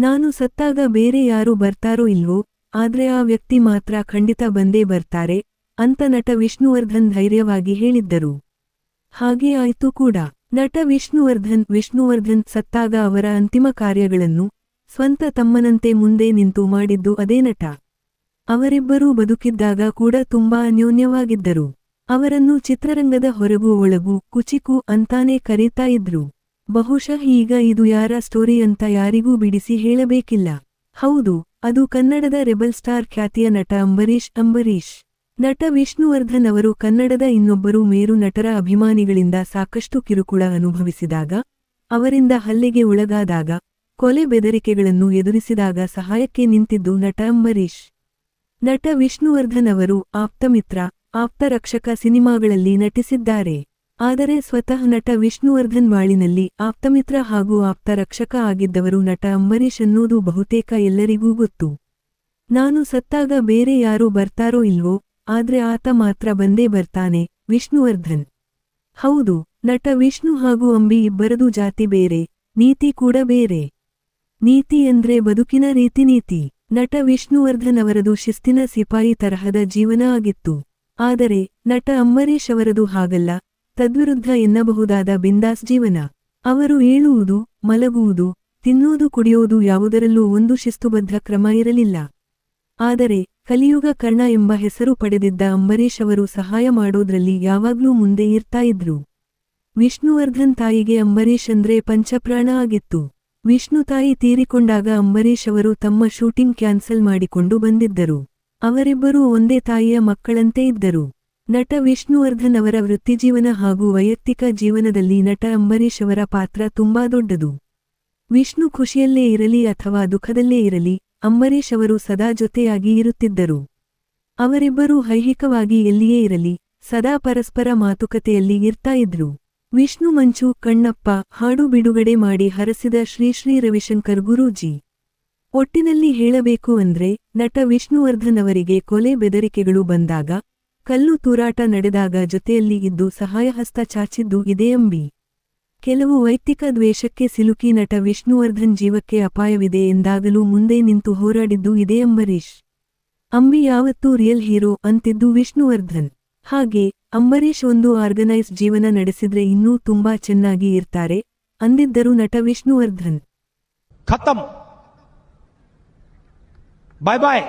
ನಾನು ಸತ್ತಾಗ ಬೇರೆ ಯಾರು ಬರ್ತಾರೋ ಇಲ್ವೋ, ಆದ್ರೆ ಆ ವ್ಯಕ್ತಿ ಮಾತ್ರ ಖಂಡಿತ ಬಂದೇ ಬರ್ತಾರೆ ಅಂತ ನಟ ವಿಷ್ಣುವರ್ಧನ್ ಧೈರ್ಯವಾಗಿ ಹೇಳಿದ್ದರು. ಹಾಗೇ ಆಯ್ತು ಕೂಡ. ನಟ ವಿಷ್ಣುವರ್ಧನ್ ಸತ್ತಾಗ ಅವರ ಅಂತಿಮ ಕಾರ್ಯಗಳನ್ನು ಸ್ವಂತ ತಮ್ಮನಂತೆ ಮುಂದೆ ನಿಂತು ಮಾಡಿದ್ದು ಅದೇ ನಟ. ಅವರಿಬ್ಬರೂ ಬದುಕಿದ್ದಾಗ ಕೂಡ ತುಂಬಾ ಅನ್ಯೋನ್ಯವಾಗಿದ್ದರು. ಅವರನ್ನು ಚಿತ್ರರಂಗದ ಹೊರಗೂ ಒಳಗೂ ಕುಚಿಕು ಅಂತಾನೇ ಕರೀತಾ ಇದ್ರು. ಬಹುಶಃ ಈಗ ಇದು ಯಾರ ಸ್ಟೋರಿ ಅಂತ ಯಾರಿಗೂ ಬಿಡಿಸಿ ಹೇಳಬೇಕಿಲ್ಲ. ಹೌದು, ಅದು ಕನ್ನಡದ ರೆಬಲ್ ಸ್ಟಾರ್ ಖ್ಯಾತಿಯ ನಟ ಅಂಬರೀಶ್. ನಟ ವಿಷ್ಣುವರ್ಧನ್ ಅವರು ಕನ್ನಡದ ಇನ್ನೊಬ್ಬರು ಮೇರು ನಟರ ಅಭಿಮಾನಿಗಳಿಂದ ಸಾಕಷ್ಟು ಕಿರುಕುಳ ಅನುಭವಿಸಿದಾಗ, ಅವರಿಂದ ಹಲ್ಲೆಗೆ ಒಳಗಾದಾಗ, ಕೊಲೆ ಬೆದರಿಕೆಗಳನ್ನು ಎದುರಿಸಿದಾಗ ಸಹಾಯಕ್ಕೆ ನಿಂತಿದ್ದು ನಟ ಅಂಬರೀಶ್. ನಟ ವಿಷ್ಣುವರ್ಧನ್ ಅವರು ಆಪ್ತಮಿತ್ರ, ಆಪ್ತರಕ್ಷಕ ಸಿನಿಮಾಗಳಲ್ಲಿ ನಟಿಸಿದ್ದಾರೆ. ಆದರೆ ಸ್ವತಃ ನಟ ವಿಷ್ಣುವರ್ಧನ್ ಬಾಳಿನಲ್ಲಿ ಆಪ್ತಮಿತ್ರ ಹಾಗೂ ಆಪ್ತರಕ್ಷಕ ಆಗಿದ್ದವರು ನಟ ಅಂಬರೀಶ್ ಅನ್ನೋದು ಬಹುತೇಕ ಎಲ್ಲರಿಗೂ ಗೊತ್ತು. ನಾನು ಸತ್ತಾಗ ಬೇರೆ ಯಾರು ಬರ್ತಾರೋ ಇಲ್ವೋ, ಆದ್ರೆ ಆತ ಮಾತ್ರ ಬಂದೇ ಬರ್ತಾನೆ, ವಿಷ್ಣುವರ್ಧನ್. ಹೌದು, ನಟ ವಿಷ್ಣು ಹಾಗೂ ಅಂಬಿ ಇಬ್ಬರದು ಜಾತಿ ಬೇರೆ, ನೀತಿ ಕೂಡ ಬೇರೆ. ನೀತಿ ಅಂದ್ರೆ ಬದುಕಿನ ನೀತಿ. ನಟ ವಿಷ್ಣುವರ್ಧನ್ ಅವರದು ಶಿಸ್ತಿನ ಸಿಪಾಯಿ ತರಹದ ಜೀವನ ಆಗಿತ್ತು. ಆದರೆ ನಟ ಅಂಬರೀಶ್ ಅವರದು ಹಾಗಲ್ಲ, ತದ್ವಿರುದ್ಧ ಎನ್ನಬಹುದಾದ ಬಿಂದಾಸ್ ಜೀವನ. ಅವರು ಏಳುವುದು, ಮಲಗುವುದು, ತಿನ್ನೋದು ಕುಡಿಯೋದು ಯಾವುದರಲ್ಲೂ ಒಂದು ಶಿಸ್ತುಬದ್ಧ ಕ್ರಮ ಇರಲಿಲ್ಲ. ಆದರೆ ಕಲಿಯುಗ ಕರ್ಣ ಎಂಬ ಹೆಸರು ಪಡೆದಿದ್ದ ಅಂಬರೀಶ್ ಅವರು ಸಹಾಯ ಮಾಡೋದ್ರಲ್ಲಿ ಯಾವಾಗ್ಲೂ ಮುಂದೆ ಇರ್ತಾ ಇದ್ರು. ವಿಷ್ಣುವರ್ಧನ್ ತಾಯಿಗೆ ಅಂಬರೀಶ್ ಅಂದ್ರೆ ಪಂಚಪ್ರಾಣ ಆಗಿತ್ತು. ವಿಷ್ಣು ತಾಯಿ ತೀರಿಕೊಂಡಾಗ ಅಂಬರೀಶ್ ಅವರು ತಮ್ಮ ಶೂಟಿಂಗ್ ಕ್ಯಾನ್ಸಲ್ ಮಾಡಿಕೊಂಡು ಬಂದಿದ್ದರು. ಅವರಿಬ್ಬರೂ ಒಂದೇ ತಾಯಿಯ ಮಕ್ಕಳಂತೆ ಇದ್ದರು. ನಟ ವಿಷ್ಣುವರ್ಧನ್ ಅವರ ವೃತ್ತಿಜೀವನ ಹಾಗೂ ವೈಯಕ್ತಿಕ ಜೀವನದಲ್ಲಿ ನಟ ಅಂಬರೀಶ್ ಅವರ ಪಾತ್ರ ತುಂಬಾ ದೊಡ್ಡದು. ವಿಷ್ಣು ಖುಷಿಯಲ್ಲೇ ಇರಲಿ ಅಥವಾ ದುಃಖದಲ್ಲೇ ಇರಲಿ, ಅಂಬರೀಶ್ ಅವರು ಸದಾ ಜೊತೆಯಾಗಿ ಇರುತ್ತಿದ್ದರು. ಅವರಿಬ್ಬರೂ ಐಹಿಕವಾಗಿ ಎಲ್ಲಿಯೇ ಇರಲಿ, ಸದಾ ಪರಸ್ಪರ ಮಾತುಕತೆಯಲ್ಲಿ ಇರ್ತಾ ಇದ್ರು. ವಿಷ್ಣು ಮಂಚು ಕಣ್ಣಪ್ಪ ಹಾಡು ಬಿಡುಗಡೆ ಮಾಡಿ ಹರಸಿದ ಶ್ರೀ ರವಿಶಂಕರ್ ಗುರೂಜಿ. ಒಟ್ಟಿನಲ್ಲಿ ಹೇಳಬೇಕು ಅಂದ್ರೆ, ನಟ ವಿಷ್ಣುವರ್ಧನ್ ಅವರಿಗೆ ಕೊಲೆ ಬೆದರಿಕೆಗಳು ಬಂದಾಗ, ಕಲ್ಲು ತೂರಾಟ ನಡೆದಾಗ ಜೊತೆಯಲ್ಲಿ ಇದ್ದು ಸಹಾಯಹಸ್ತ ಚಾಚಿದ್ದು ಇದೇ ಅಂಬಿ. ಕೆಲವು ವೈಯಕ್ತಿಕ ದ್ವೇಷಕ್ಕೆ ಸಿಲುಕಿ ನಟ ವಿಷ್ಣುವರ್ಧನ್ ಜೀವಕ್ಕೆ ಅಪಾಯವಿದೆ ಎಂದಾಗಲೂ ಮುಂದೆ ನಿಂತು ಹೋರಾಡಿದ್ದು ಇದೇ ಅಂಬರೀಶ್. ಅಂಬಿ ಯಾವತ್ತೂ ರಿಯಲ್ ಹೀರೋ ಅಂತಿದ್ದು ವಿಷ್ಣುವರ್ಧನ್. ಹಾಗೆ ಅಂಬರೀಶ್ ಒಂದು ಆರ್ಗನೈಸ್ ಜೀವನ ನಡೆಸಿದ್ರೆ ಇನ್ನೂ ತುಂಬಾ ಚೆನ್ನಾಗಿ ಇರ್ತಾರೆ ಅಂದಿದ್ದರು ನಟ ವಿಷ್ಣುವರ್ಧನ್. ಖತಮ್. ಬಾಯ್ ಬಾಯ್.